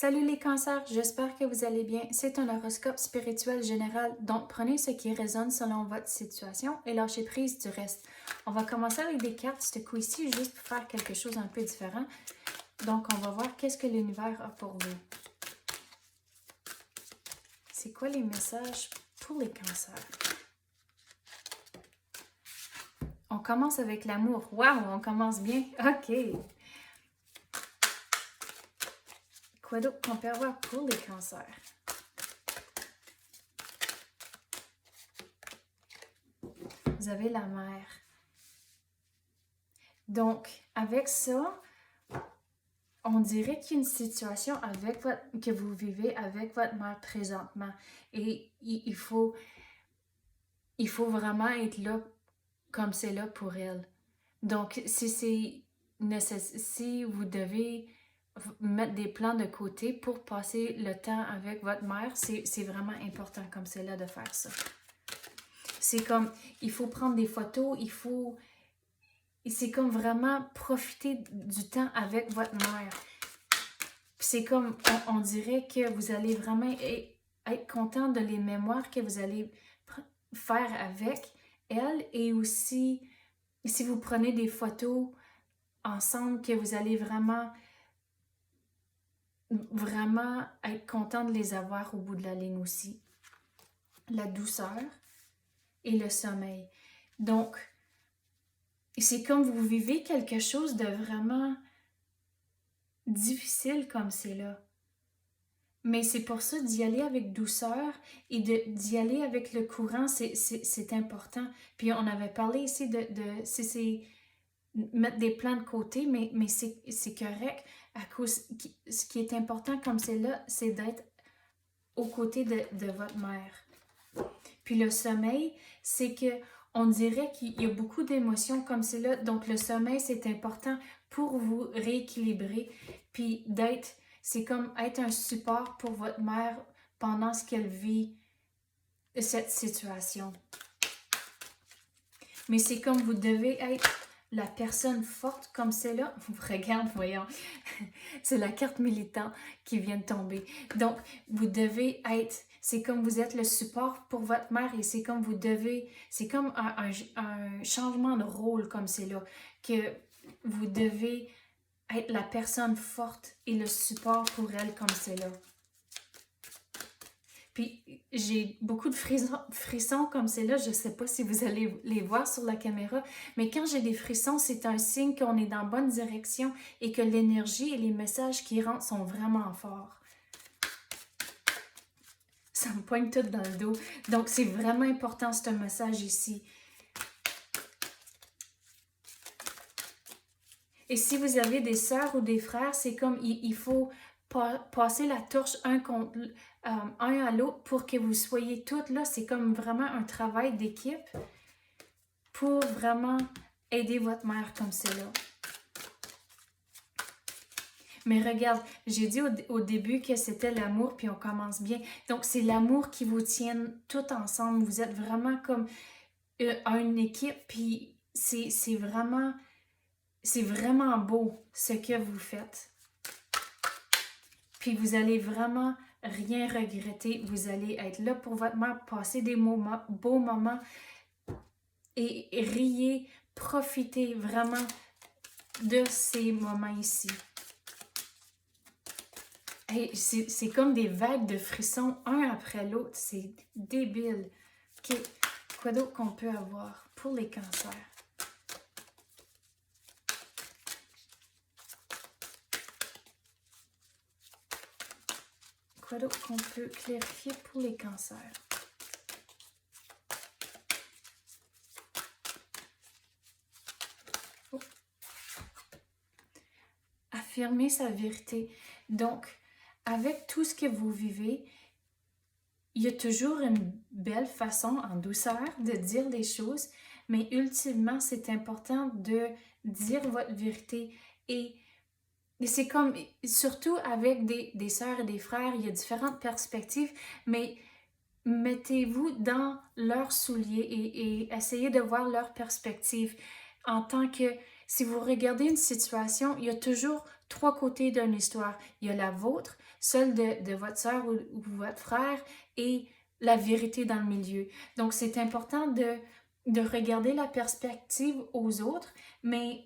Salut les cancers, j'espère que vous allez bien. C'est un horoscope spirituel général, donc prenez ce qui résonne selon votre situation et lâchez prise du reste. On va commencer avec des cartes ce coup-ci, juste pour faire quelque chose un peu différent. Donc on va voir qu'est-ce que l'univers a pour vous. C'est quoi les messages pour les cancers? On commence avec l'amour. Waouh, on commence bien. OK. Quoi d'autre qu'on peut avoir pour les cancers? Vous avez la mer. Donc, avec ça, on dirait qu'il y a une situation que vous vivez avec votre mère présentement. Et il faut vraiment être là comme c'est là pour elle. Donc, si vous devez mettre des plans de côté pour passer le temps avec votre mère, c'est vraiment important comme c'est là de faire ça. C'est comme, il faut prendre des photos, c'est comme vraiment profiter du temps avec votre mère. C'est comme, on dirait que vous allez vraiment être content de les mémoires que vous allez faire avec elle. Et aussi, si vous prenez des photos ensemble, que vous allez vraiment être content de les avoir au bout de la ligne aussi. La douceur et le sommeil. Donc, c'est comme vous vivez quelque chose de vraiment difficile comme c'est là. Mais c'est pour ça d'y aller avec douceur et d'y aller avec le courant, c'est important. Puis on avait parlé ici de c'est mettre des plans de côté, mais c'est correct. À cause, ce qui est important comme c'est là, c'est d'être aux côtés de votre mère. Puis le sommeil, c'est que on dirait qu'il y a beaucoup d'émotions comme c'est là. Donc le sommeil, c'est important pour vous rééquilibrer. Puis c'est comme être un support pour votre mère pendant ce qu'elle vit cette situation. Mais c'est comme vous devez être la personne forte comme c'est là. Regarde, voyons. C'est la carte militant qui vient de tomber. Donc, vous devez être... C'est comme vous êtes le support pour votre mère et c'est comme vous devez... C'est comme un changement de rôle comme c'est là. Que vous devez être la personne forte et le support pour elle comme c'est là. Puis j'ai beaucoup de frissons comme c'est là. Je ne sais pas si vous allez les voir sur la caméra, mais quand j'ai des frissons, c'est un signe qu'on est dans la bonne direction et que l'énergie et les messages qui rentrent sont vraiment forts. Ça me poigne tout dans le dos. Donc c'est vraiment important ce message ici. Et si vous avez des sœurs ou des frères, c'est comme il faut passer la torche un à l'autre pour que vous soyez toutes là. C'est comme vraiment un travail d'équipe pour vraiment aider votre mère comme c'est là. Mais regarde, j'ai dit au début que c'était l'amour, puis on commence bien. Donc, c'est l'amour qui vous tient tout ensemble. Vous êtes vraiment comme une équipe, puis c'est vraiment beau ce que vous faites. Puis vous allez vraiment rien regretter. Vous allez être là pour votre mère, passer des beaux moments et riez, profitez vraiment de ces moments ici. Hey, c'est comme des vagues de frissons, un après l'autre. C'est débile. OK. Quoi d'autre qu'on peut avoir pour les cancers? Quoi d'autre qu'on peut clarifier pour les cancers? Oh. Affirmer sa vérité. Donc, avec tout ce que vous vivez, il y a toujours une belle façon, en douceur, de dire les choses, mais ultimement, c'est important de dire votre vérité. Et c'est comme, surtout avec des sœurs et des frères, il y a différentes perspectives, mais mettez-vous dans leurs souliers et essayez de voir leur perspective en tant que Si vous regardez une situation, il y a toujours trois côtés d'une histoire. Il y a la vôtre, celle de votre soeur ou votre frère et la vérité dans le milieu. Donc, c'est important de regarder la perspective aux autres, mais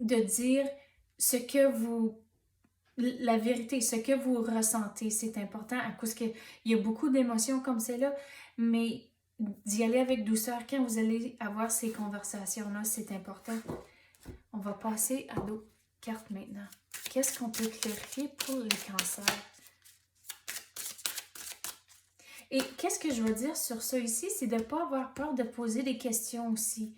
de dire ce que vous la vérité, ce que vous ressentez, c'est important à cause qu'il y a beaucoup d'émotions comme celle-là, mais d'y aller avec douceur quand vous allez avoir ces conversations-là, c'est important. On va passer à d'autres cartes maintenant. Qu'est-ce qu'on peut clarifier pour les cancers? Et qu'est-ce que je veux dire sur ça ici, c'est de ne pas avoir peur de poser des questions aussi.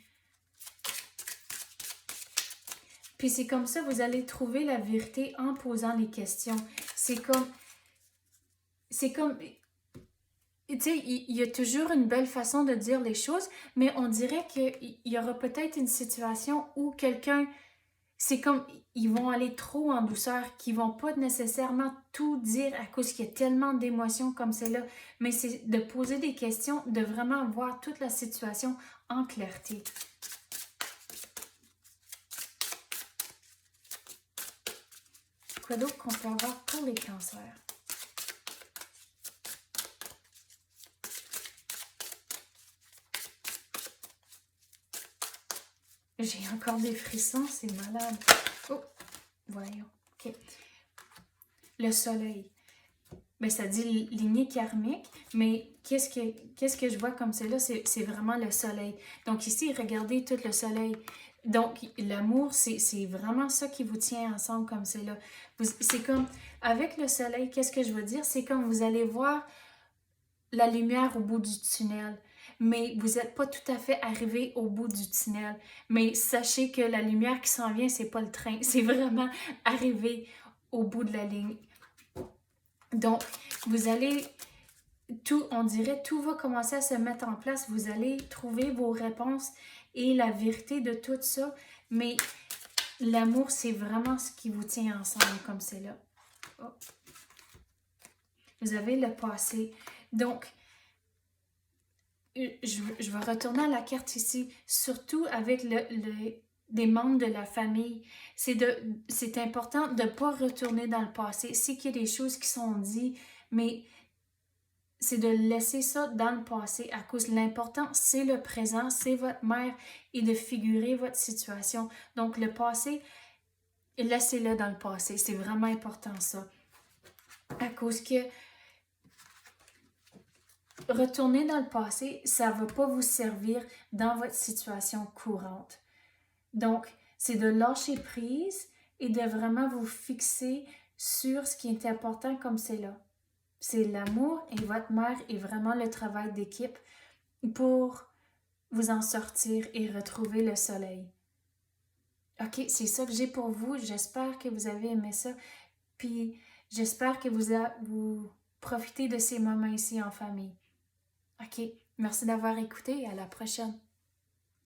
Puis c'est comme ça, vous allez trouver la vérité en posant les questions. C'est comme, tu sais, il y a toujours une belle façon de dire les choses, mais on dirait qu'il y aura peut-être une situation où quelqu'un, c'est comme, ils vont aller trop en douceur, qu'ils vont pas nécessairement tout dire à cause qu'il y a tellement d'émotions comme celle-là, mais c'est de poser des questions, de vraiment voir toute la situation en clarté. Quoi d'autre qu'on peut avoir pour les cancers? J'ai encore des frissons, c'est malade. Oh, voyons. OK. Le soleil. Bien, ça dit lignée karmique, mais qu'est-ce que je vois comme cela? C'est vraiment le soleil. Donc ici, regardez tout le soleil. Donc, l'amour, c'est vraiment ça qui vous tient ensemble comme cela. C'est comme, avec le soleil, qu'est-ce que je veux dire? C'est comme vous allez voir la lumière au bout du tunnel, mais vous n'êtes pas tout à fait arrivé au bout du tunnel. Mais sachez que la lumière qui s'en vient, c'est pas le train, c'est vraiment arriver au bout de la ligne. Donc, vous allez, on dirait, tout va commencer à se mettre en place. Vous allez trouver vos réponses et la vérité de tout ça. Mais l'amour, c'est vraiment ce qui vous tient ensemble comme c'est là. Oh. Vous avez le passé. Donc, je vais retourner à la carte ici, surtout avec des membres de la famille. C'est important de ne pas retourner dans le passé. C'est qu'il y a des choses qui sont dites, mais c'est de laisser ça dans le passé à cause de l'important, c'est le présent, c'est votre mère et de figurer votre situation. Donc, le passé, laissez-le dans le passé. C'est vraiment important ça. À cause que retourner dans le passé, ça ne va pas vous servir dans votre situation courante. Donc, c'est de lâcher prise et de vraiment vous fixer sur ce qui est important comme c'est là. C'est l'amour et votre mère et vraiment le travail d'équipe pour vous en sortir et retrouver le soleil. OK, c'est ça que j'ai pour vous. J'espère que vous avez aimé ça. Puis, j'espère que vous profitez de ces moments ici en famille. OK, merci d'avoir écouté et à la prochaine.